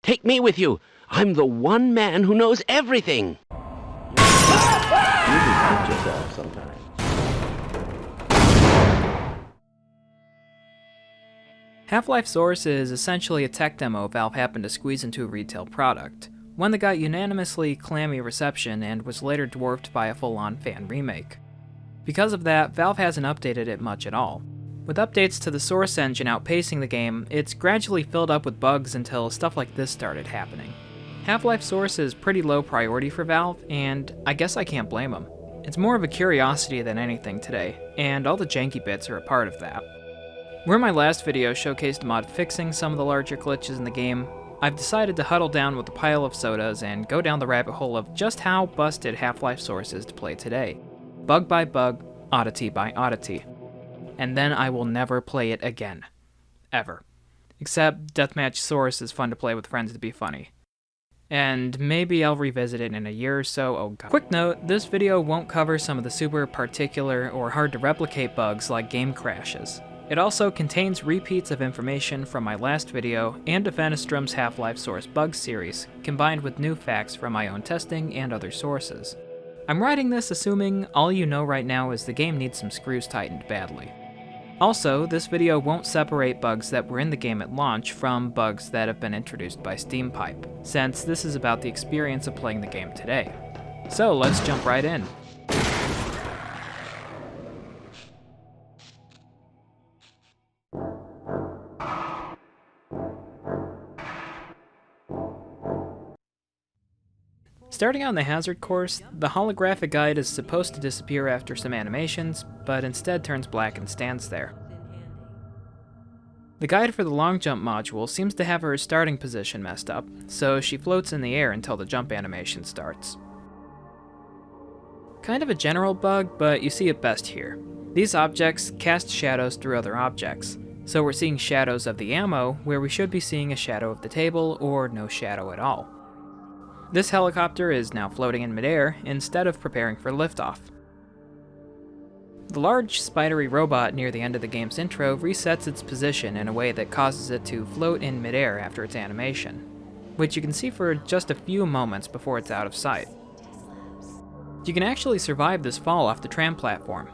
Take me with you. I'm the one man who knows everything. You can shoot yourself sometimes. Half-Life Source is essentially a tech demo Valve happened to squeeze into a retail product, one that got unanimously clammy reception and was later dwarfed by a full-on fan remake. Because of that, Valve hasn't updated it much at all. With updates to the Source engine outpacing the game, it's gradually filled up with bugs until stuff like this started happening. Half-Life Source is pretty low priority for Valve, and I guess I can't blame them. It's more of a curiosity than anything today, and all the janky bits are a part of that. Where my last video showcased a mod fixing some of the larger glitches in the game, I've decided to huddle down with a pile of sodas and go down the rabbit hole of just how busted Half-Life Source is to play today. Bug by bug, oddity by oddity. And then I will never play it again. Ever. Except Deathmatch Source is fun to play with friends to be funny. And maybe I'll revisit it in a year or so, oh god. Quick note, this video won't cover some of the super particular or hard to replicate bugs like game crashes. It also contains repeats of information from my last video and Defenestrum's Half-Life Source bugs series, combined with new facts from my own testing and other sources. I'm writing this assuming all you know right now is the game needs some screws tightened badly. Also, this video won't separate bugs that were in the game at launch from bugs that have been introduced by SteamPipe, since this is about the experience of playing the game today. So let's jump right in. Starting on the hazard course, the holographic guide is supposed to disappear after some animations, but instead turns black and stands there. The guide for the long jump module seems to have her starting position messed up, so she floats in the air until the jump animation starts. Kind of a general bug, but you see it best here. These objects cast shadows through other objects, so we're seeing shadows of the ammo where we should be seeing a shadow of the table or no shadow at all. This helicopter is now floating in midair instead of preparing for liftoff. The large, spidery robot near the end of the game's intro resets its position in a way that causes it to float in midair after its animation, which you can see for just a few moments before it's out of sight. You can actually survive this fall off the tram platform.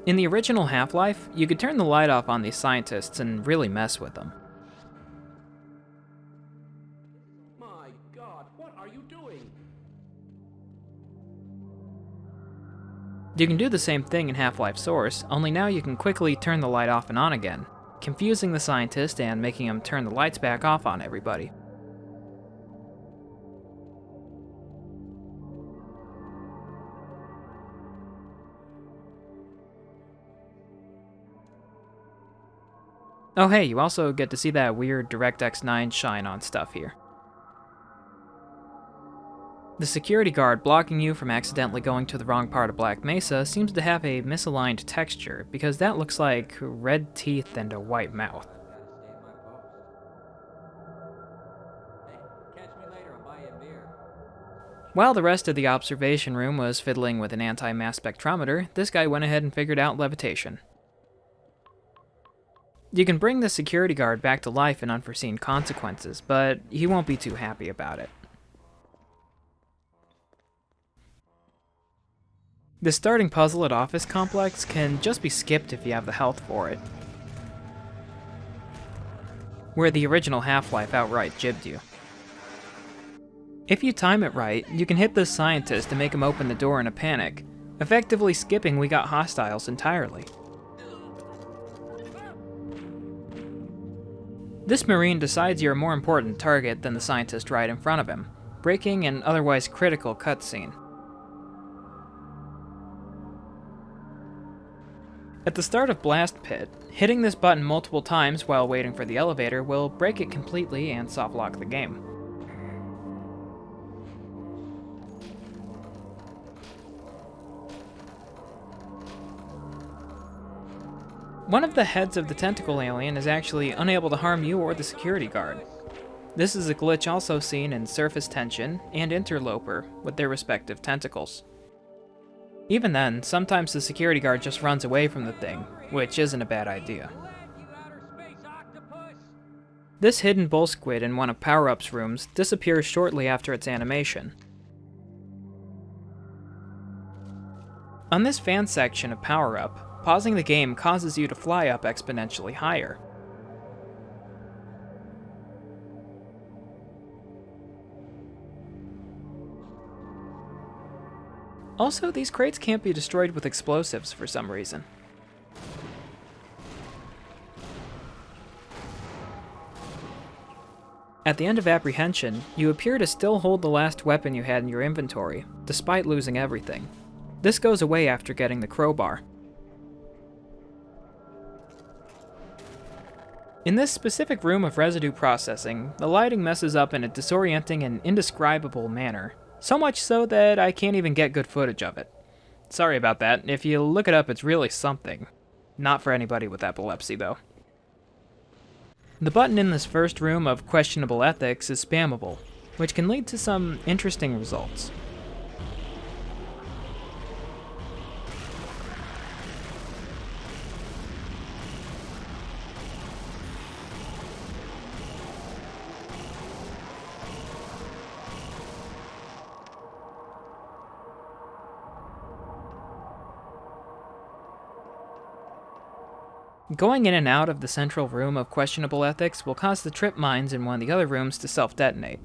In the original Half-Life, you could turn the light off on these scientists and really mess with them. My God, what are you doing? You can do the same thing in Half-Life Source, only now you can quickly turn the light off and on again, confusing the scientist and making him turn the lights back off on everybody. Oh hey, you also get to see that weird DirectX 9 shine on stuff here. The security guard blocking you from accidentally going to the wrong part of Black Mesa seems to have a misaligned texture, because that looks like red teeth and a white mouth. While the rest of the observation room was fiddling with an anti-mass spectrometer, this guy went ahead and figured out levitation. You can bring the security guard back to life in unforeseen consequences, but he won't be too happy about it. The starting puzzle at Office Complex can just be skipped if you have the health for it, where the original Half-Life outright jibbed you. If you time it right, you can hit this scientist and make him open the door in a panic, effectively skipping We Got Hostiles entirely. This Marine decides you're a more important target than the scientist right in front of him, breaking an otherwise critical cutscene. At the start of Blast Pit, hitting this button multiple times while waiting for the elevator will break it completely and softlock the game. One of the heads of the tentacle alien is actually unable to harm you or the security guard. This is a glitch also seen in Surface Tension and Interloper with their respective tentacles. Even then, sometimes the security guard just runs away from the thing, which isn't a bad idea. This hidden bull squid in one of Power-Up's rooms disappears shortly after its animation. On this fan section of Power-Up, pausing the game causes you to fly up exponentially higher. Also, these crates can't be destroyed with explosives for some reason. At the end of Apprehension, you appear to still hold the last weapon you had in your inventory, despite losing everything. This goes away after getting the crowbar. In this specific room of Residue Processing, the lighting messes up in a disorienting and indescribable manner, so much so that I can't even get good footage of it. Sorry about that, if you look it up it's really something. Not for anybody with epilepsy though. The button in this first room of questionable ethics is spammable, which can lead to some interesting results. Going in and out of the central room of questionable ethics will cause the trip mines in one of the other rooms to self-detonate.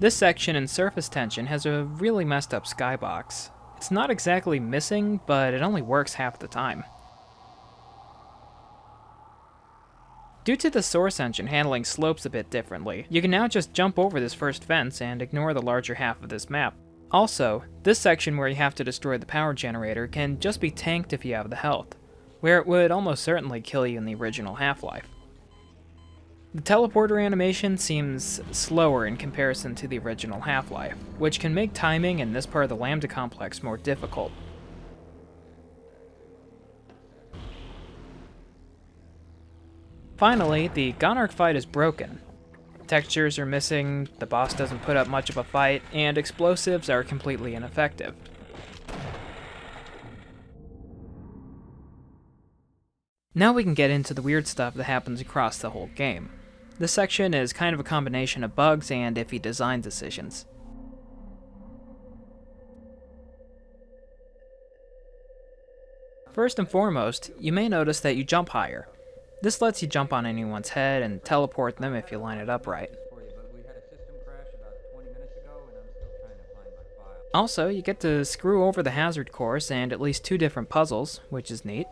This section in Surface Tension has a really messed up skybox. It's not exactly missing, but it only works half the time. Due to the source engine handling slopes a bit differently, you can now just jump over this first fence and ignore the larger half of this map. Also, this section where you have to destroy the power generator can just be tanked if you have the health, where it would almost certainly kill you in the original Half-Life. The teleporter animation seems slower in comparison to the original Half-Life, which can make timing in this part of the Lambda complex more difficult. Finally, the Gonarch fight is broken. Textures are missing, the boss doesn't put up much of a fight, and explosives are completely ineffective. Now we can get into the weird stuff that happens across the whole game. This section is kind of a combination of bugs and iffy design decisions. First and foremost, you may notice that you jump higher. This lets you jump on anyone's head and teleport them if you line it up right. Also, you get to screw over the hazard course and at least 2 different puzzles, which is neat.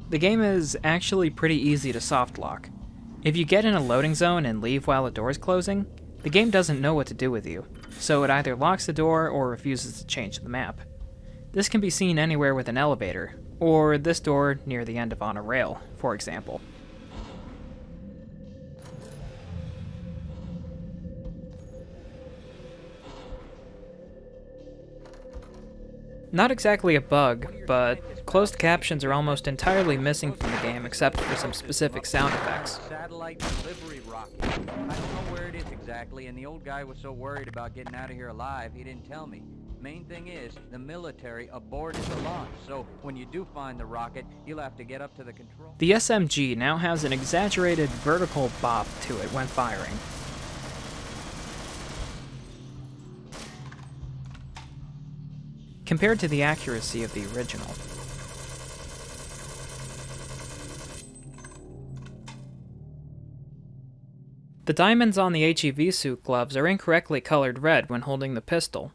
The game is actually pretty easy to soft lock. If you get in a loading zone and leave while the door is closing, the game doesn't know what to do with you, so it either locks the door or refuses to change the map. This can be seen anywhere with an elevator, or this door near the end of On a Rail, for example. Not exactly a bug, but closed captions are almost entirely missing from the game except for some specific sound effects. Satellite delivery rocket. I don't know where it is exactly, and the old guy was so worried about getting out of here alive, he didn't tell me. Main thing is, the military aborted the launch, so when you do find the rocket, you'll have to get up to the control. The SMG now has an exaggerated vertical bop to it when firing. Compared to the accuracy of the original. The diamonds on the HEV suit gloves are incorrectly colored red when holding the pistol.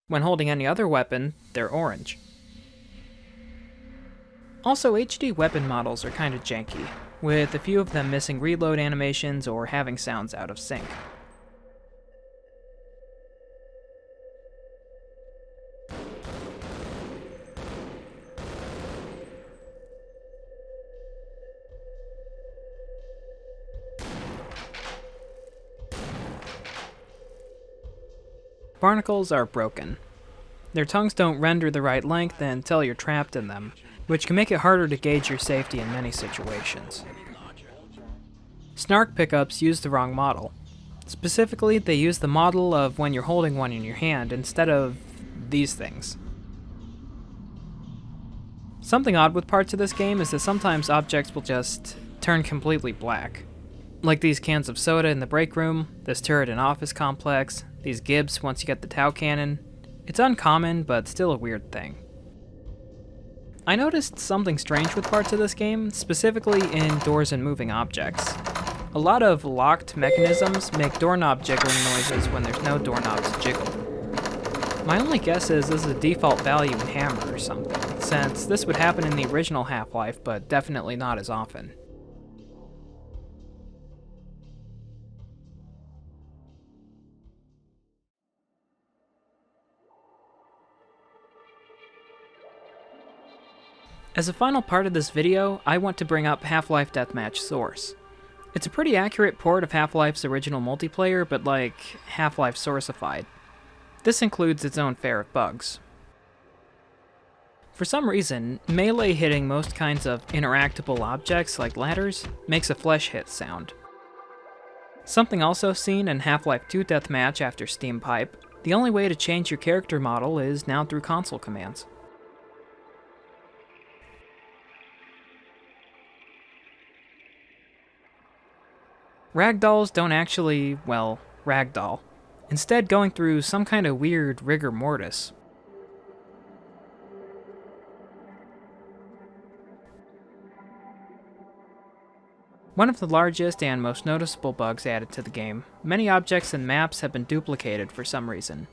When holding any other weapon, they're orange. Also, HD weapon models are kinda janky, with a few of them missing reload animations or having sounds out of sync. Barnacles are broken. Their tongues don't render the right length until you're trapped in them, which can make it harder to gauge your safety in many situations. Snark pickups use the wrong model. Specifically, they use the model of when you're holding one in your hand instead of these things. Something odd with parts of this game is that sometimes objects will just turn completely black. Like these cans of soda in the break room, this turret in office complex, these gibs once you get the Tau cannon. It's uncommon, but still a weird thing. I noticed something strange with parts of this game, specifically in doors and moving objects. A lot of locked mechanisms make doorknob jiggling noises when there's no doorknob to jiggle. My only guess is this is a default value in Hammer or something, since this would happen in the original Half-Life, but definitely not as often. As a final part of this video, I want to bring up Half-Life Deathmatch Source. It's a pretty accurate port of Half-Life's original multiplayer, but like Half-Life Sourcified. This includes its own fare of bugs. For some reason, melee hitting most kinds of interactable objects like ladders makes a flesh hit sound. Something also seen in Half-Life 2 Deathmatch after Steam Pipe, the only way to change your character model is now through console commands. Ragdolls don't actually, well, ragdoll. Instead going through some kind of weird rigor mortis. One of the largest and most noticeable bugs added to the game, many objects and maps have been duplicated for some reason.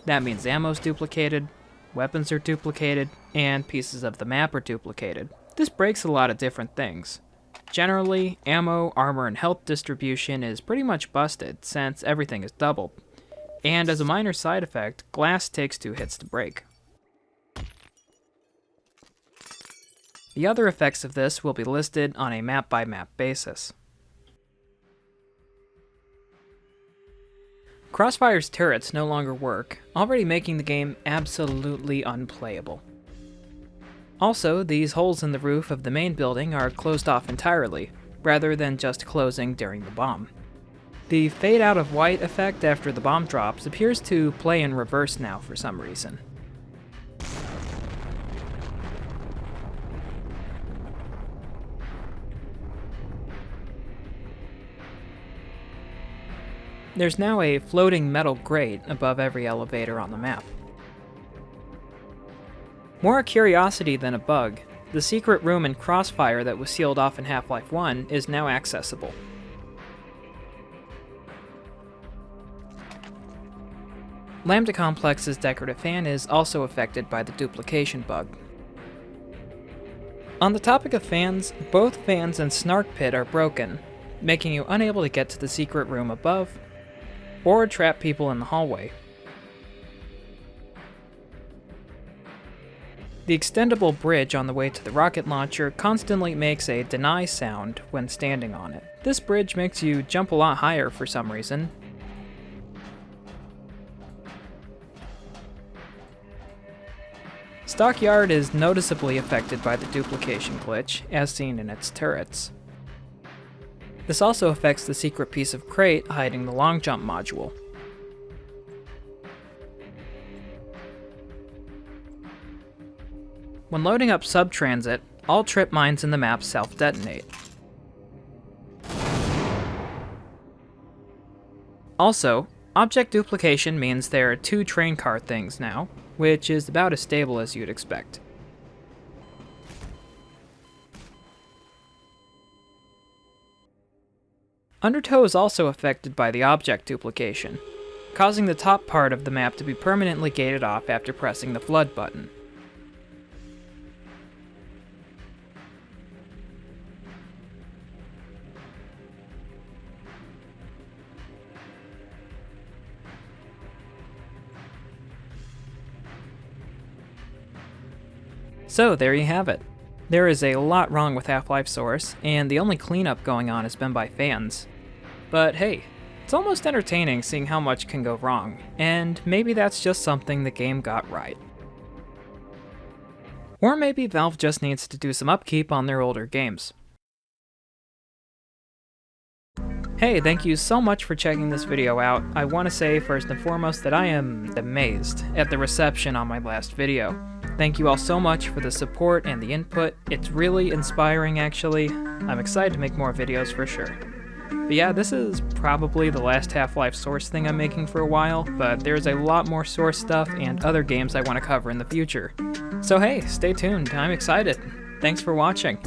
That means ammo's duplicated, weapons are duplicated, and pieces of the map are duplicated. This breaks a lot of different things. Generally, ammo, armor, and health distribution is pretty much busted since everything is doubled. And as a minor side effect, glass takes 2 hits to break. The other effects of this will be listed on a map-by-map basis. Crossfire's turrets no longer work, already making the game absolutely unplayable. Also, these holes in the roof of the main building are closed off entirely, rather than just closing during the bomb. The fade out of white effect after the bomb drops appears to play in reverse now for some reason. There's now a floating metal grate above every elevator on the map. More a curiosity than a bug, the secret room in Crossfire that was sealed off in Half-Life 1 is now accessible. Lambda Complex's decorative fan is also affected by the duplication bug. On the topic of fans, both fans and Snark Pit are broken, making you unable to get to the secret room above, or trap people in the hallway. The extendable bridge on the way to the rocket launcher constantly makes a deny sound when standing on it. This bridge makes you jump a lot higher for some reason. Stockyard is noticeably affected by the duplication glitch, as seen in its turrets. This also affects the secret piece of crate hiding the long jump module. When loading up Subtransit, all trip mines in the map self-detonate. Also, object duplication means there are 2 train car things now, which is about as stable as you'd expect. Undertow is also affected by the object duplication, causing the top part of the map to be permanently gated off after pressing the flood button. So there you have it. There is a lot wrong with Half-Life Source, and the only cleanup going on has been by fans. But hey, It's almost entertaining seeing how much can go wrong, and maybe that's just something the game got right. Or maybe Valve just needs to do some upkeep on their older games. Hey, thank you so much for checking this video out. I want to say first and foremost that I am amazed at the reception on my last video. Thank you all so much for the support and the input. It's really inspiring actually. I'm excited to make more videos for sure. But yeah, this is probably the last Half-Life Source thing I'm making for a while, but there's a lot more Source stuff and other games I want to cover in the future. So hey, stay tuned, I'm excited. Thanks for watching.